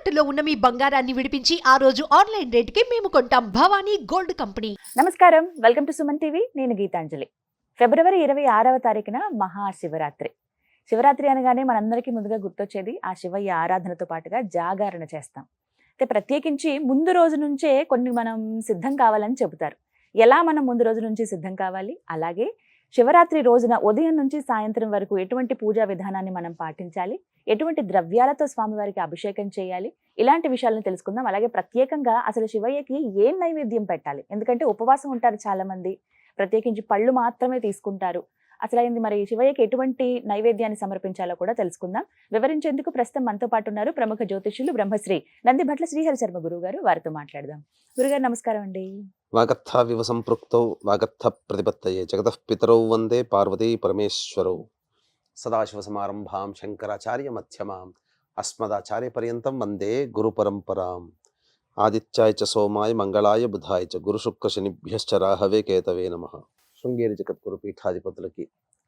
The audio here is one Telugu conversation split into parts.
తాకట్టులో ఉన్న మీ బంగారాన్ని విడిపించి ఆ రోజు ఆన్లైన్ రేటుకి మేము కొంటాం. Bhavani gold company. నమస్కారం, వెల్కమ్ టు సుమన్ టీవీ. నేను గీతాంజలి. ఫిబ్రవరి 26వ తారీఖున మహాశివరాత్రి. శివరాత్రి అనగానే మనందరికీ ముందుగా గుర్తొచ్చేది ఆ శివయ్య ఆరాధనతో పాటుగా జాగరణ చేస్తాం. అయితే ప్రత్యేకించి ముందు రోజు నుంచే కొన్ని మనం సిద్ధం కావాలని చెబుతారు. ఎలా మనం ముందు రోజు నుంచి సిద్ధం కావాలి, అలాగే శివరాత్రి రోజున ఉదయం నుంచి సాయంత్రం వరకు ఎటువంటి పూజా విధానాన్ని మనం పాటించాలి, ఎటువంటి ద్రవ్యాలతో స్వామివారికి అభిషేకం చేయాలి, ఇలాంటి విషయాలను తెలుసుకుందాం. అలాగే ప్రత్యేకంగా అసలు శివయ్యకి ఏం నైవేద్యం పెట్టాలి, ఎందుకంటే ఉపవాసం ఉంటారు చాలా మంది, ప్రత్యేకించి పళ్ళు మాత్రమే తీసుకుంటారు. అసలు అయింది మరి శివయ్యకి ఎటువంటి నైవేద్యాన్ని సమర్పించాలో కూడా తెలుసుకుందాం. వివరించేందుకు ప్రస్తుతం మనతో పాటు ఉన్నారు ప్రముఖ జ్యోతిష్యులు బ్రహ్మశ్రీ నందిభట్ల శ్రీహరి శర్మ గురువు గారు. వారితో మాట్లాడదాం. గురుగారు నమస్కారం అండి. వాగర్థావివ సంపృక్తౌ వాగర్థ ప్రతిపత్తయే జగతః పితరౌ వందే పార్వతీ పరమేశ్వరౌ. సదాశివసమారంభాం శంకరాచార్య మధ్యమాం అస్మదాచార్య పర్యంతం వందే గురు పరంపరాం. ఆదిత్యాయ చ సోమాయ మంగళాయ బుధాయ చ గురు శుక్ర శనిభ్యశ్చ రాహవే కేతవే నమః. శృంగేరి జగద్గురు పీఠాధిపతులకి,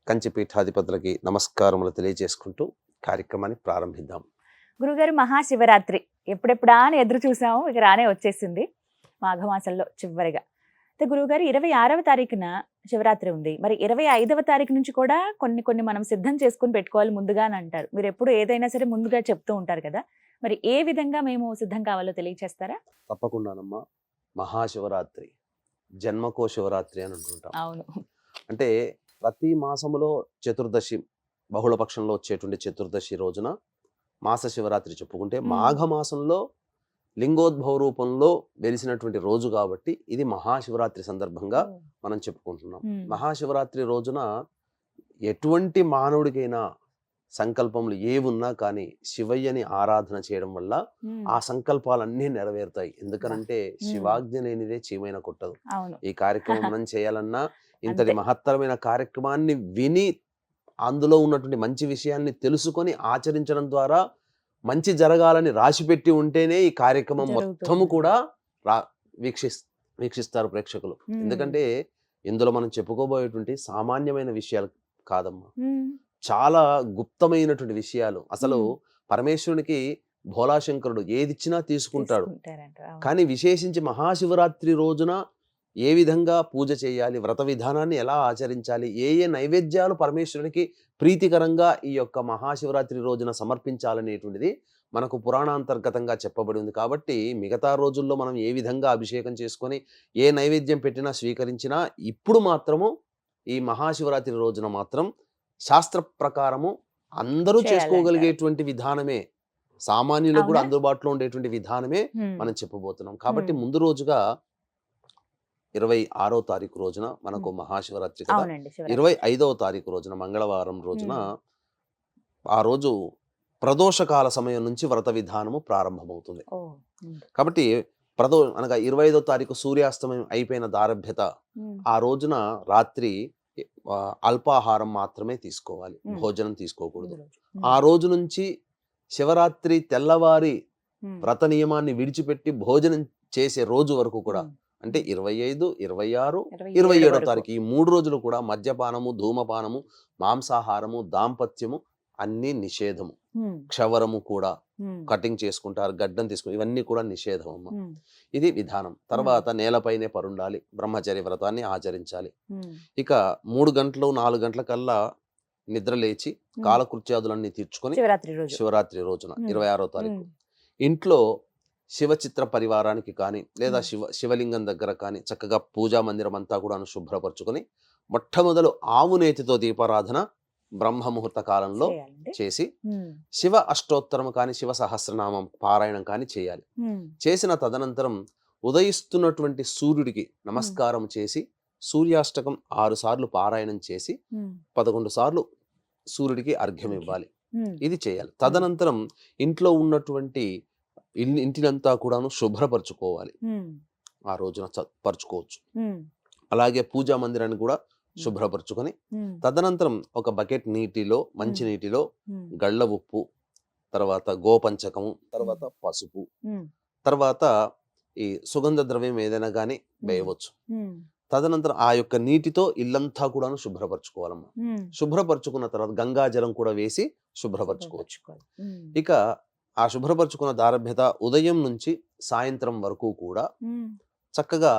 కంచి పీఠాధిపతులకి నమస్కారములు తెలియజేసుకుంటూ కార్యక్రమాన్ని ప్రారంభిద్దాం. గురుగారు, మహాశివరాత్రి ఎప్పుడెప్పుడా అని ఎదురు చూసాము, ఇక రానే వచ్చేసింది మాఘమాసంలో చివరిగా. అయితే గురువుగారు 26వ తారీఖున శివరాత్రి ఉంది, మరి 25వ తారీఖు నుంచి కూడా కొన్ని మనం సిద్ధం చేసుకుని పెట్టుకోవాలి ముందుగా అని అంటారు. మీరు ఎప్పుడు ఏదైనా సరే ముందుగా చెప్తూ ఉంటారు కదా, మరి ఏ విధంగా మేము సిద్ధం కావాలో తెలియచేస్తారా? తప్పకుండానమ్మా. మహాశివరాత్రి, జన్మకో శివరాత్రి అని అంటుంటాం. అవును. అంటే ప్రతి మాసములో చతుర్దశి, బహుళపక్షంలో వచ్చేటువంటి చతుర్దశి రోజున మాస శివరాత్రి చెప్పుకుంటే, మాఘమాసంలో లింగోద్భవ రూపంలో వెలిసినటువంటి రోజు కాబట్టి ఇది మహాశివరాత్రి సందర్భంగా మనం చెప్పుకుంటున్నాం. మహాశివరాత్రి రోజున ఎటువంటి మానవుడికైనా సంకల్పములు ఏవున్నా కానీ శివయ్యని ఆరాధన చేయడం వల్ల ఆ సంకల్పాలన్నీ నెరవేరుతాయి. ఎందుకనంటే శివాజ్ఞ లేనిదే చీమైన కొట్టదు. ఈ కార్యక్రమం మనం చేయాలన్నా ఇంతటి మహత్తరమైన కార్యక్రమాన్ని విని అందులో ఉన్నటువంటి మంచి విషయాన్ని తెలుసుకొని ఆచరించడం ద్వారా మంచి జరగాలని రాసిపెట్టి ఉంటేనే ఈ కార్యక్రమం మొత్తము కూడా వీక్షిస్తారు ప్రేక్షకులు. ఎందుకంటే ఇందులో మనం చెప్పుకోబోయేటువంటి సామాన్యమైన విషయాలు కాదమ్మా, చాలా గుప్తమైనటువంటి విషయాలు. అసలు పరమేశ్వరునికి భోలాశంకరుడు ఏదిచ్చినా తీసుకుంటాడు. కానీ విశేషించి మహాశివరాత్రి రోజున ఏ విధంగా పూజ చేయాలి, వ్రత విధానాన్ని ఎలా ఆచరించాలి, ఏ నైవేద్యాలు పరమేశ్వరునికి ప్రీతికరంగా ఈ యొక్క మహాశివరాత్రి రోజున సమర్పించాలనేటువంటిది మనకు పురాణాంతర్గతంగా చెప్పబడి ఉంది. కాబట్టి మిగతా రోజుల్లో మనం ఏ విధంగా అభిషేకం చేసుకొని ఏ నైవేద్యం పెట్టినా స్వీకరించినా, ఇప్పుడు మాత్రము ఈ మహాశివరాత్రి రోజున మాత్రం శాస్త్ర ప్రకారము అందరూ చేసుకోగలిగేటువంటి విధానమే, సామాన్యులకు కూడా అందుబాటులో ఉండేటువంటి విధానమే మనం చెప్పబోతున్నాం. కాబట్టి ముందు రోజుగా 26వ తారీఖు రోజున మనకు మహాశివరాత్రి కదా, 25వ తారీఖు రోజున మంగళవారం రోజున ఆ రోజు ప్రదోషకాల సమయం నుంచి వ్రత విధానము ప్రారంభమవుతుంది. కాబట్టి అనగా 25వ తారీఖు సూర్యాస్తమయం అయిపోయిన దారభ్యత ఆ రోజున రాత్రి అల్పాహారం మాత్రమే తీసుకోవాలి, భోజనం తీసుకోకూడదు. ఆ రోజు నుంచి శివరాత్రి తెల్లవారి వ్రత నియమాన్ని విడిచిపెట్టి భోజనం చేసే రోజు వరకు కూడా, అంటే 25, 26, 27వ తారీఖు ఈ 3 రోజులు కూడా మద్యపానము, ధూమపానము, మాంసాహారము, దాంపత్యము అన్ని నిషేధము. క్షవరము కూడా కటింగ్ చేసుకుంటారు, గడ్డం తీసుకుంటారు, ఇవన్నీ కూడా నిషేధం అమ్మ. ఇది విధానం. తర్వాత నేలపైనే పరుండాలి, బ్రహ్మచర్య వ్రతాన్ని ఆచరించాలి. ఇక 3 గంటలు 4 గంటల కల్లా నిద్ర లేచి కాలకృత్యాదులన్నీ తీర్చుకొని శివరాత్రి రోజున 26వ తారీఖు ఇంట్లో శివచిత్ర పరివారానికి కానీ లేదా శివలింగం దగ్గర కానీ చక్కగా పూజా మందిరం అంతా కూడా శుభ్రపరచుకొని మొట్టమొదలు ఆవు నేతితో దీపారాధన బ్రహ్మముహూర్త కాలంలో చేసి శివ అష్టోత్తరం కానీ శివ సహస్రనామం పారాయణం కానీ చేయాలి. చేసిన తదనంతరం ఉదయిస్తున్నటువంటి సూర్యుడికి నమస్కారం చేసి సూర్యాష్టకం 6 సార్లు పారాయణం చేసి 11 సార్లు సూర్యుడికి అర్ఘ్యం ఇవ్వాలి. ఇది చేయాలి. తదనంతరం ఇంట్లో ఉన్నటువంటి ఇంటినంతా కూడాను శుభ్రపరచుకోవాలి. ఆ రోజున పరుచుకోవచ్చు. అలాగే పూజా మందిరాన్ని కూడా శుభ్రపరచుకొని తదనంతరం ఒక బకెట్ నీటిలో, మంచి నీటిలో గళ్ళ ఉప్పు, తర్వాత గోపంచకము, తర్వాత పసుపు, తర్వాత ఈ సుగంధ ద్రవ్యం ఏదైనా కానీ వేయవచ్చు. తదనంతరం ఆ యొక్క నీటితో ఇల్లంతా కూడాను శుభ్రపరచుకోవాలమ్మా. శుభ్రపరచుకున్న తర్వాత గంగాజలం కూడా వేసి శుభ్రపరచుకోవచ్చు. ఇక ఆ శుభ్రపరచుకున్న దారభ్యత ఉదయం నుంచి సాయంత్రం వరకు కూడా చక్కగా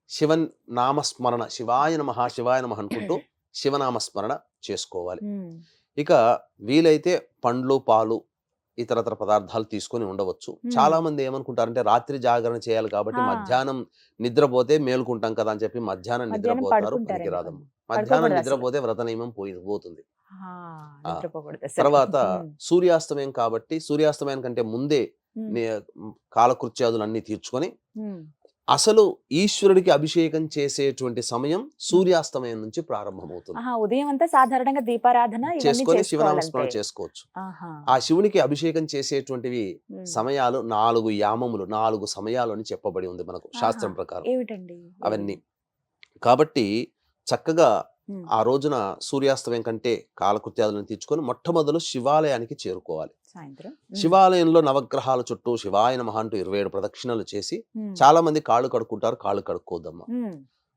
శివన్ నామస్మరణ, శివాయ నమః శివాయ నమః అనుకుంటూ శివనామస్మరణ చేసుకోవాలి. ఇక వీలైతే పండ్లు, పాలు, ఇతరతర పదార్థాలు తీసుకొని ఉండవచ్చు. చాలా మంది ఏమనుకుంటారంటే రాత్రి జాగరణ చేయాలి కాబట్టి మధ్యాహ్నం నిద్రపోతే మేలుకుంటాం కదా అని చెప్పి మధ్యాహ్నం నిద్రపోతారు. పనికిరాదమ్మ. మధ్యాహ్నం నిద్రపోతే వ్రత నియమం పోతుంది. తర్వాత సూర్యాస్తమయం కాబట్టి సూర్యాస్తమయం కంటే ముందే కాలకృత్యాదులన్నీ తీర్చుకొని అసలు ఈశ్వరుడికి అభిషేకం చేసేటువంటి సమయం సూర్యాస్తమయం నుంచి ప్రారంభమవుతుంది. ఉదయం అంతా సాధారణంగా దీపారాధన చేసుకొని శివనామస్మరణ చేసుకోవచ్చు. ఆ శివునికి అభిషేకం చేసేటువంటివి సమయాలు 4 యామములు, 4 సమయాలు అని చెప్పబడి ఉంది మనకు శాస్త్రం ప్రకారం. ఏమిటండి అవన్నీ కాబట్టి చక్కగా ఆ రోజున సూర్యాస్తమయం కంటే కాలకృత్యాదులను తీర్చుకొని మొట్టమొదలు శివాలయానికి చేరుకోవాలి. శివాలయంలో నవగ్రహాల చుట్టూ శివాయ నమః అంటూ 27 ప్రదక్షిణలు చేసి, చాలా మంది కాళ్ళు కడుక్కుంటారు, కాళ్ళు కడుక్కోదమ్మా.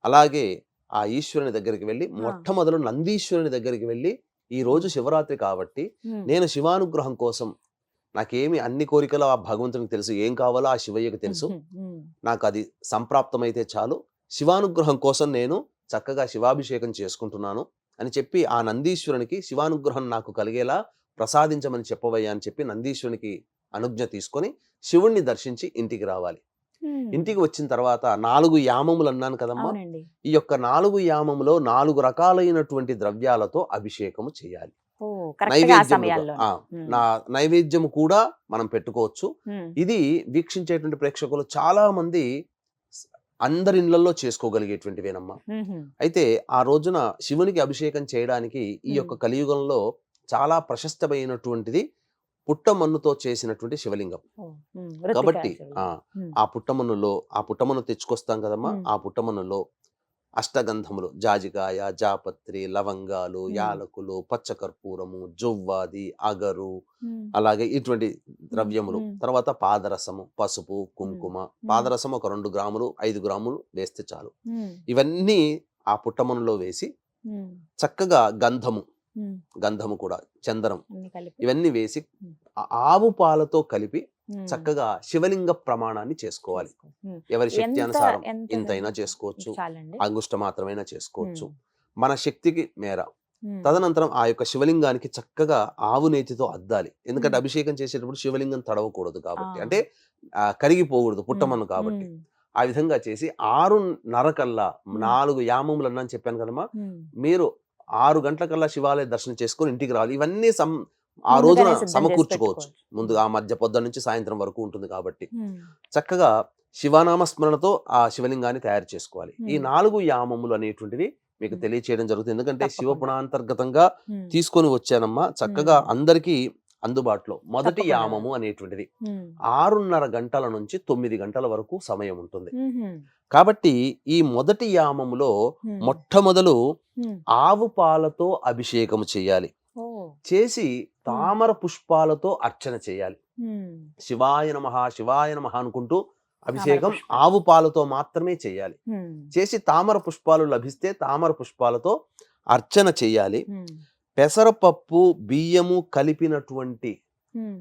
అలాగే ఆ ఈశ్వరుని దగ్గరికి వెళ్ళి మొట్టమొదలు నందీశ్వరుని దగ్గరికి వెళ్ళి, ఈ రోజు శివరాత్రి కాబట్టి నేను శివానుగ్రహం కోసం, నాకేమి అన్ని కోరికలు ఆ భగవంతునికి తెలుసు, ఏం కావాలో ఆ శివయ్యకి తెలుసు, నాకు అది సంప్రాప్తమైతే చాలు, శివానుగ్రహం కోసం నేను చక్కగా శివాభిషేకం చేసుకుంటున్నాను అని చెప్పి ఆ నందీశ్వరునికి శివానుగ్రహం నాకు కలిగేలా ప్రసాదించమని చెప్పవయ్యా అని చెప్పి నందీశ్వరునికి అనుజ్ఞ తీసుకొని శివుణ్ణి దర్శించి ఇంటికి రావాలి. ఇంటికి వచ్చిన తర్వాత 4 యామములు అన్నాను కదమ్మా. ఈ యొక్క 4 యామములో 4 రకాలైనటువంటి ద్రవ్యాలతో అభిషేకము చేయాలి. నైవేద్యము కూడా మనం పెట్టుకోవచ్చు. ఇది వీక్షించేటువంటి ప్రేక్షకులు చాలా మంది అందరి ఇళ్లలో చేసుకోగలిగేటువంటివేనమ్మా. అయితే ఆ రోజున శివునికి అభిషేకం చేయడానికి ఈ యొక్క కలియుగంలో చాలా ప్రశస్తమైనటువంటిది పుట్టమన్నుతో చేసినటువంటి శివలింగం. కాబట్టి ఆ పుట్టమన్ను తెచ్చుకొస్తాం కదమ్మా. ఆ పుట్టమన్నులో అష్టగంధములు, జాజికాయ, జాపత్రి, లవంగాలు, యాలకులు, పచ్చకర్పూరము, జొవ్వాది, అగరు, అలాగే ఇటువంటి ద్రవ్యములు, తర్వాత పాదరసము, పసుపు, కుంకుమ. పాదరసం ఒక 2 గ్రాములు 5 గ్రాములు వేస్తే చాలు. ఇవన్నీ ఆ పుట్టమన్నులో వేసి చక్కగా గంధము కూడా, చందనం, ఇవన్నీ వేసి ఆవు పాలతో కలిపి చక్కగా శివలింగ ప్రమాణాన్ని చేసుకోవాలి. ఎవరి శక్తి అనుసారం ఇంతైనా చేసుకోవచ్చు, అంగుష్ట మాత్రమైనా చేసుకోవచ్చు, మన శక్తికి మేర. తదనంతరం ఆ యొక్క శివలింగానికి చక్కగా ఆవు నేతితో అద్దాలి. ఎందుకంటే అభిషేకం చేసేటప్పుడు శివలింగం తడవకూడదు కాబట్టి, అంటే కరిగిపోకూడదు పుట్టమన్ను కాబట్టి. ఆ విధంగా చేసి 6:30 కల్లా 4 యామములు అన్నా అని చెప్పాను కదమ్మా. మీరు 6 గంటలకల్లా శివాలయ దర్శనం చేసుకొని ఇంటికి రావాలి. ఇవన్నీ ఆ రోజున సమకూర్చుకోవచ్చు. ముందుగా మధ్య పొద్దున్న నుంచి సాయంత్రం వరకు ఉంటుంది కాబట్టి చక్కగా శివనామస్మరణతో ఆ శివలింగాన్ని తయారు చేసుకోవాలి. ఈ 4 యామములు అనేటువంటివి మీకు తెలియచేయడం జరుగుతుంది. ఎందుకంటే శివపుణాంతర్గతంగా తీసుకొని వచ్చానమ్మా. చక్కగా అందరికీ అందుబాటులో మొదటి యామము అనేటువంటిది 6:30 గంటల నుంచి 9 గంటల వరకు సమయం ఉంటుంది. కాబట్టి ఈ మొదటి యామములో మొట్టమొదలు ఆవు పాలతో అభిషేకము చేయాలి. చేసి తామర పుష్పాలతో అర్చన చేయాలి. శివాయ నమః శివాయ నమః అనుకుంటూ అభిషేకం ఆవు పాలతో మాత్రమే చేయాలి. చేసి తామర పుష్పాలు లభిస్తే తామర పుష్పాలతో అర్చన చేయాలి. పెసరపప్పు, బియ్యము కలిపినటువంటి,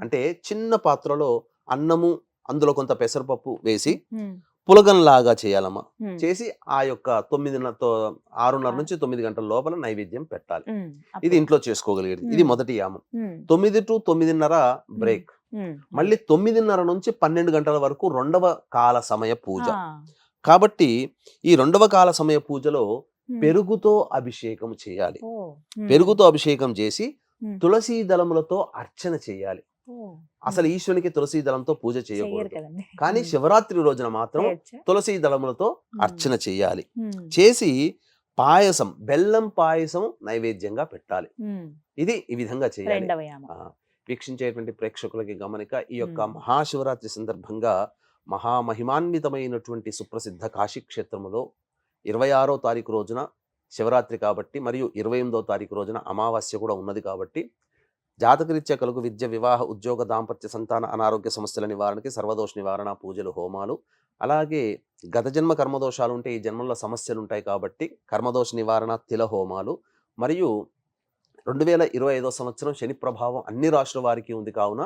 అంటే చిన్న పాత్రలో అన్నము, అందులో కొంత పెసరపప్పు వేసి పులగంలాగా చేయాలమ్మా. చేసి ఆ యొక్క 6:30 నుంచి 9 గంటల లోపల నైవేద్యం పెట్టాలి. ఇది ఇంట్లో చేసుకోగలిగేది. ఇది మొదటి యామం. 9 to 9:30 బ్రేక్. మళ్ళీ 9:30 నుంచి 12 గంటల వరకు 2వ కాల సమయ పూజ. కాబట్టి ఈ 2వ కాల సమయ పూజలో పెరుగుతో అభిషేకం చేయాలి. పెరుగుతో అభిషేకం చేసి తులసీ దళములతో అర్చన చేయాలి. అసలు ఈశ్వరునికి తులసీ దళంతో పూజ చేయకూడదు, కానీ శివరాత్రి రోజున మాత్రం తులసీ దళములతో అర్చన చేయాలి. చేసి పాయసం, బెల్లం పాయసం నైవేద్యంగా పెట్టాలి. ఇది ఈ విధంగా చేయాలి. వీక్షించేటువంటి ప్రేక్షకులకి గమనిక, ఈ యొక్క మహాశివరాత్రి సందర్భంగా మహామహిమాన్వితమైనటువంటి సుప్రసిద్ధ కాశీ క్షేత్రములో 26వ తారీఖు రోజున శివరాత్రి కాబట్టి, మరియు 28వ తారీఖు రోజున అమావాస్య కూడా ఉన్నది కాబట్టి, జాతకరీత్యా కలుగు విద్య, వివాహ, ఉద్యోగ, దాంపత్య, సంతాన, అనారోగ్య సమస్యల నివారణకి సర్వదోష నివారణ పూజలు, హోమాలు, అలాగే గత జన్మ కర్మదోషాలు ఉంటే ఈ జన్మల్లో సమస్యలు ఉంటాయి కాబట్టి కర్మదోష నివారణ తిల హోమాలు, మరియు 2025వ సంవత్సరం శని ప్రభావం అన్ని రాష్ట్రాల వారికి ఉంది కావున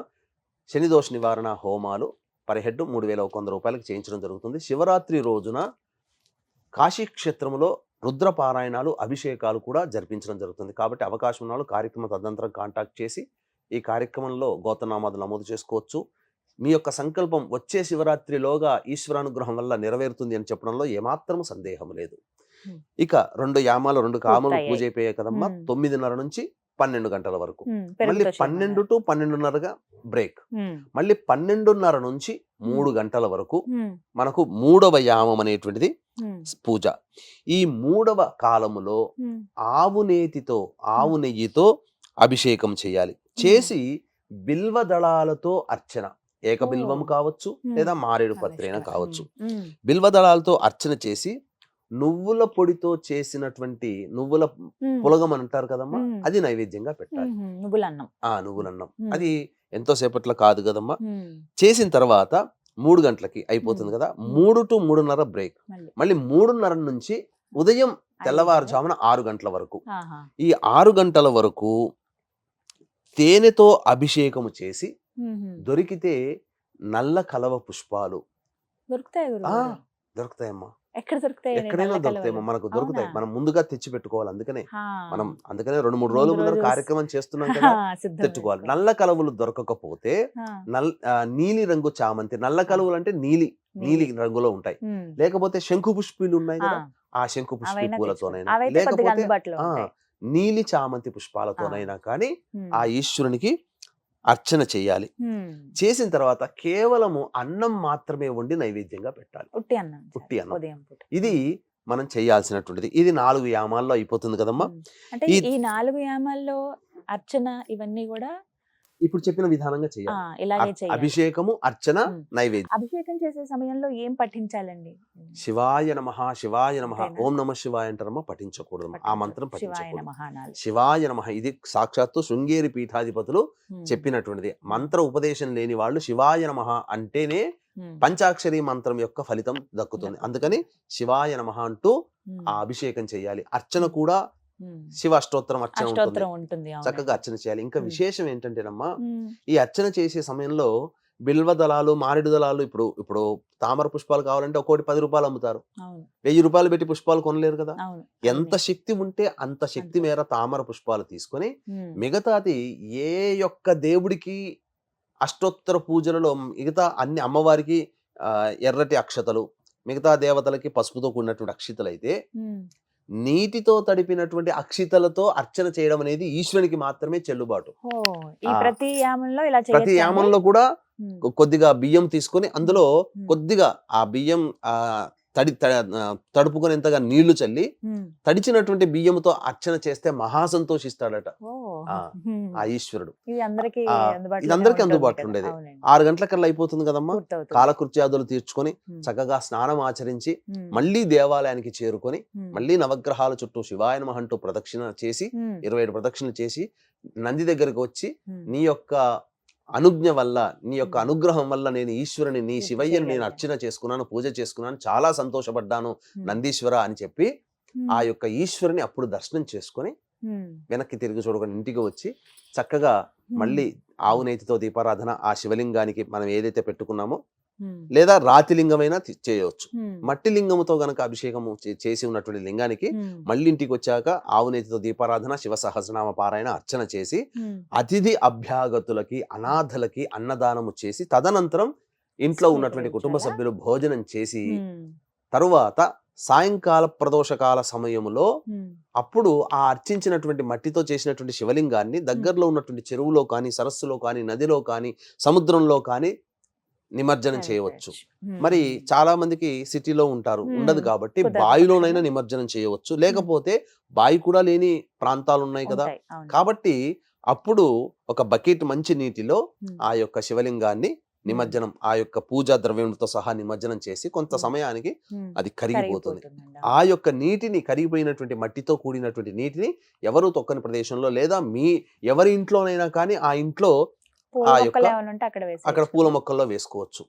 శని దోష నివారణ హోమాలు పర్ హెడ్ 3,100 రూపాయలకు చేయించడం జరుగుతుంది. శివరాత్రి రోజున కాశీ క్షేత్రంలో రుద్రపారాయణాలు, అభిషేకాలు కూడా జరిపించడం జరుగుతుంది. కాబట్టి అవకాశం ఉన్న వాళ్ళు కార్యక్రమం తదనంతరం కాంటాక్ట్ చేసి ఈ కార్యక్రమంలో గోత్రనామాలు నమోదు చేసుకోవచ్చు. మీ యొక్క సంకల్పం వచ్చే శివరాత్రిలోగా ఈశ్వరానుగ్రహం వల్ల నెరవేరుతుంది అని చెప్పడంలో ఏమాత్రం సందేహం లేదు. ఇక 2 యామాలు 2 కాములు పూర్తయ్యాయి. పూజ అయిపోయాయి కదమ్మా. 9:30 నుంచి 12 గంటల వరకు, మళ్ళీ పెరుగుతో 12 టు 12:30గా బ్రేక్, మళ్ళీ 12:30 నుంచి 3 గంటల వరకు మనకు 3వ యామం అనేటువంటిది పూజ. ఈ 3వ కాలములో ఆవు నెయ్యితో అభిషేకం చేయాలి. చేసి బిల్వ దళాలతో అర్చన, ఏక బిల్వం కావచ్చు లేదా మారేడు పత్రైన కావచ్చు. బిల్వ దళాలతో అర్చన చేసి నువ్వుల పొడితో చేసినటువంటి నువ్వుల పులగం అని అంటారు కదమ్మా, అది నైవేద్యంగా పెట్టాలి. నువ్వులన్నం అది ఎంతో సేపట్లో కాదు కదమ్మా. చేసిన తర్వాత 3 గంటలకి అయిపోతుంది కదా, 3 టు 3:30 బ్రేక్, మళ్ళీ 3:30 నుంచి ఉదయం తెల్లవారుజామున 6 గంటల వరకు. ఈ 6 గంటల వరకు తేనెతో అభిషేకము చేసి దొరికితే నల్ల కలవ పుష్పాలు దొరుకుతాయమ్మా. ఎక్కడైనా దొరుకుతాయమ్మా, మనకు దొరుకుతాయి. మనం ముందుగా తెచ్చి పెట్టుకోవాలి. అందుకనే 2-3 రోజుల ముందర కార్యక్రమం చేస్తున్నాం కదా, తెచ్చుకోవాలి. నల్ల కలవులు దొరకకపోతే నీలి రంగు చామంతి, నల్ల కలవులు అంటే నీలి రంగులో ఉంటాయి. లేకపోతే శంకు పుష్పీలు ఉన్నాయి కదా, ఆ శంకు పుష్పి పూలతోనైనా, లేకపోతే నీలి చామంతి పుష్పాలతోనైనా కానీ ఆ ఈశ్వరునికి అర్చన చేయాలి. చేసిన తర్వాత కేవలము అన్నం మాత్రమే వండి నైవేద్యంగా పెట్టాలి, ఉట్టి అన్నం. ఇది మనం చేయాల్సినటువంటిది. ఇది 4 యామాల్లో అయిపోతుంది కదమ్మా. ఈ 4 యామాల్లో అర్చన ఇవన్నీ కూడా ఇప్పుడు చెప్పిన విధానంగా చేయాలి. అభిషేకము, అర్చన, నైవేద్యం. అభిషేకం చేసే సమయంలో ఏం పఠించాలండి? శివాయ నమః, శివాయ నమః, ఓం నమః శివాయ అంటారమ్మా, పఠించకూడదు. ఆ మంత్రం పఠించకూడదు. శివాయ నమః ఇది సాక్షాత్తు శృంగేరి పీఠాధిపతులు చెప్పినటువంటిది. మంత్ర ఉపదేశం లేని వాళ్ళు శివాయ నమః అంటేనే పంచాక్షరి మంత్రం యొక్క ఫలితం దక్కుతుంది. అందుకని శివాయ నమః అంటూ ఆ అభిషేకం చేయాలి. అర్చన కూడా శివ అష్టోత్తరం అర్చన ఉంటుంది, చక్కగా అర్చన చేయాలి. ఇంకా విశేషం ఏంటంటేనమ్మా, ఈ అర్చన చేసే సమయంలో బిల్వ దళాలు, మారేడు దళాలు, ఇప్పుడు తామర పుష్పాలు కావాలంటే ఒక్కోటి 10 రూపాయలు అమ్ముతారు. 1000 రూపాయలు పెట్టి పుష్పాలు కొనలేరు కదా. ఎంత శక్తి ఉంటే అంత శక్తి మేర తామర పుష్పాలు తీసుకొని మిగతాది ఏ యొక్క దేవుడికి అష్టోత్తర పూజలలో మిగతా అన్ని అమ్మవారికి ఎర్రటి అక్షతలు, మిగతా దేవతలకి పసుపుతో కూడినటువంటి అక్షితలు అయితే నీటితో తడిపినటువంటి అక్షితలతో అర్చన చేయడం అనేది ఈశ్వరునికి మాత్రమే చెల్లుబాటు. ప్రతి యామంలో కూడా కొద్దిగా బియ్యం తీసుకొని అందులో కొద్దిగా ఆ బియ్యం తడుపుకునేంతగా నీళ్లు చల్లి తడిచినటువంటి బియ్యంతో అర్చన చేస్తే మహాసంతోషిస్తాడట ఆ ఈశ్వరుడు. ఇది అందరికీ అందుబాటులో ఉండేది. 6 గంటల కల్లా అయిపోతుంది కదమ్మా. కాలకృత్యాదులు తీర్చుకొని చక్కగా స్నానం ఆచరించి మళ్ళీ దేవాలయానికి చేరుకొని మళ్ళీ నవగ్రహాల చుట్టూ శివాయ నమః అంటూ ప్రదక్షిణ చేసి 27 ప్రదక్షిణలు చేసి నంది దగ్గరకు వచ్చి నీ యొక్క అనుజ్ఞ వల్ల, నీ యొక్క అనుగ్రహం వల్ల నేను ఈశ్వరుని, నీ శివయ్యని నేను అర్చన చేసుకున్నాను, పూజ చేసుకున్నాను, చాలా సంతోషపడ్డాను నందీశ్వర అని చెప్పి ఆ యొక్క ఈశ్వరుని అప్పుడు దర్శనం చేసుకొని వెనక్కి తిరిగి చూడకుండా ఇంటికి వచ్చి చక్కగా మళ్ళీ ఆవు నేతితో దీపారాధన ఆ శివలింగానికి మనం ఏదైతే పెట్టుకున్నామో, లేదా రాతి లింగమైనా చేయవచ్చు. మట్టి లింగముతో గనక అభిషేకము చేసి ఉన్నటువంటి లింగానికి మళ్ళీ ఇంటికి వచ్చాక ఆవు నేతితో దీపారాధన, శివ సహస్రనామ పారాయణ, అర్చన చేసి అతిథి అభ్యాగతులకి, అనాథలకి అన్నదానము చేసి తదనంతరం ఇంట్లో ఉన్నటువంటి కుటుంబ సభ్యులు భోజనం చేసి తరువాత సాయంకాల ప్రదోషకాల సమయంలో అప్పుడు ఆ అర్చించినటువంటి మట్టితో చేసినటువంటి శివలింగాన్ని దగ్గరలో ఉన్నటువంటి చెరువులో కానీ, సరస్సులో కానీ, నదిలో కానీ, సముద్రంలో కానీ నిమజ్జనం చేయవచ్చు. మరి చాలా మందికి సిటీలో ఉంటారు, ఉండదు కాబట్టి బావిలోనైనా నిమజ్జనం చేయవచ్చు. లేకపోతే బావి కూడా లేని ప్రాంతాలు ఉన్నాయి కదా, కాబట్టి అప్పుడు ఒక బకెట్ మంచి నీటిలో ఆ యొక్క శివలింగాన్ని నిమజ్జనం, ఆ యొక్క పూజా ద్రవ్యంతో సహా నిమజ్జనం చేసి కొంత సమయానికి అది కరిగిపోతుంది. ఆ యొక్క నీటిని, కరిగిపోయినటువంటి మట్టితో కూడినటువంటి నీటిని ఎవరు తొక్కని ప్రదేశంలో లేదా మీ ఎవరి ఇంట్లోనైనా కానీ ఆ ఇంట్లో అక్కడ పూల మొక్కల్లో వేసుకోవచ్చు.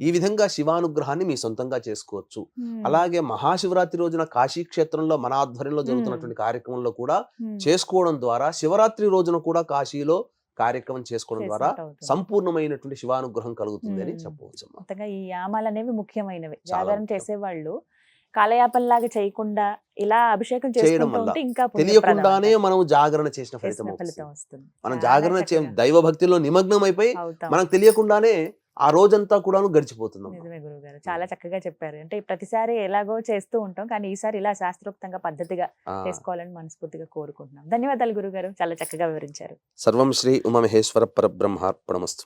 ఈ విధంగా శివానుగ్రహాన్ని మీ సొంతంగా చేసుకోవచ్చు. అలాగే మహాశివరాత్రి రోజున కాశీ క్షేత్రంలో మన ఆధ్వర్యంలో జరుగుతున్నటువంటి కార్యక్రమంలో కూడా చేసుకోవడం ద్వారా శివరాత్రి రోజున కూడా కాశీలో కార్యక్రమం చేసుకోవడం ద్వారా చేసినట్టు అవుతుంది. సంపూర్ణమైనటువంటి శివానుగ్రహం కలుగుతుంది అని చెప్పవచ్చు అమ్మా. మొత్తంగా ఈ యామాలు అనేవి ముఖ్యమైనవి. చాలా జాగరణ ముఖ్యం. చేసేవాళ్ళు కాలయాపనలాగా చేయకుండా ఇలా అభిషేకం చేయడం చేసుకుంటూ వల్ల ఉంటే ఇంకా తెలియకుండానే పుణ్యప్రదం మనం జాగరణ చేసిన ఫలితం చేసిన వస్తుంది. ఫలితం వస్తుంది. మనం చాలా జాగరణ చక్కగా దైవ భక్తిలో నిమగ్నం అయిపోయి అవుతాం. మనకు తెలియకుండానే ఆ రోజంతా కూడాను గడిచిపోతుంది. నిజమే గురువుగారు, చాలా చక్కగా చెప్పారు. అంటే ప్రతిసారి ఎలాగో చేస్తూ ఉంటాం, కానీ ఈసారి ఇలా శాస్త్రోక్తంగా పద్ధతిగా చేసుకోవాలని మనస్ఫూర్తిగా కోరుకుంటున్నాం. ధన్యవాదాలు గురుగారు, చాలా చక్కగా వివరించారు. సర్వం శ్రీ ఉమామహేశ్వర పరబ్రహ్మార్పణమస్తు.